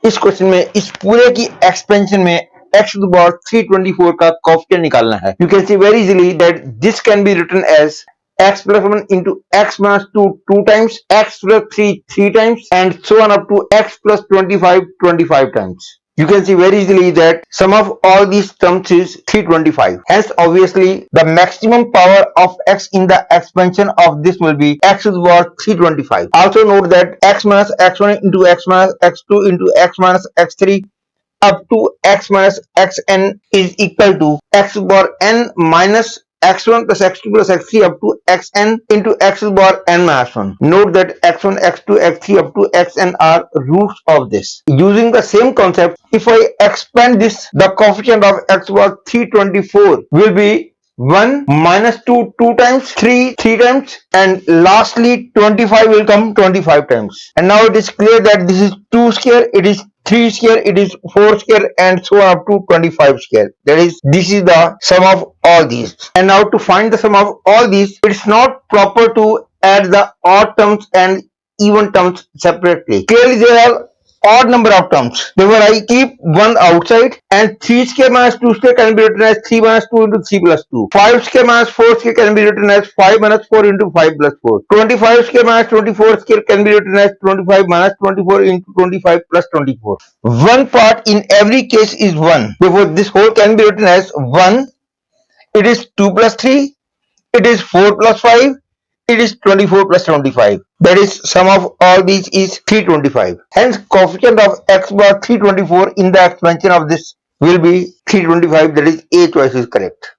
इस क्वेश्चन में इस पूरे की एक्सपेंशन में x to the power 324 का कोएफिशिएंट निकालना है. You can see very easily that this can be written as x plus 1 into x minus 2 2 times, x plus 3 3 times, and so on up to x plus 25 25 times. You can see very easily that sum of all these terms is 325. Hence, obviously, the maximum power of x in the expansion of this will be x to the power 325. Also note that x minus x1 into x minus x2 into x minus x3 up to x minus xn is equal to x to the power n minus x1 plus x2 plus x3 up to xn into x to the power n minus 1. Note that x1, x2, x3 up to xn are roots of this. Using the same concept, if I expand this, the coefficient of x to the power 324 will be 1 minus 2 2 times, 3 3 times, and lastly 25 will come 25 times. And now it is clear that this is 2 square, it is 3 square, it is 4 square, and so on up to 25 square. That is, this is the sum of all these. And now to find the sum of all these, it's not proper to add the odd terms and even terms separately. Clearly there are odd number of terms. Therefore, I keep 1 outside, and 3 square minus 2 square can be written as 3 minus 2 into 3 plus 2. 5 square minus 4 square can be written as 5 minus 4 into 5 plus 4. 25 square minus 24 square can be written as 25 minus 24 into 25 plus 24. One part in every case is 1. Therefore, this whole can be written as 1. It is 2 plus 3. It is 4 plus 5. It is 24 plus 25. That is, sum of all these is 325. Hence, coefficient of x bar 324 in the expansion of this will be 325. That is, A choice is correct.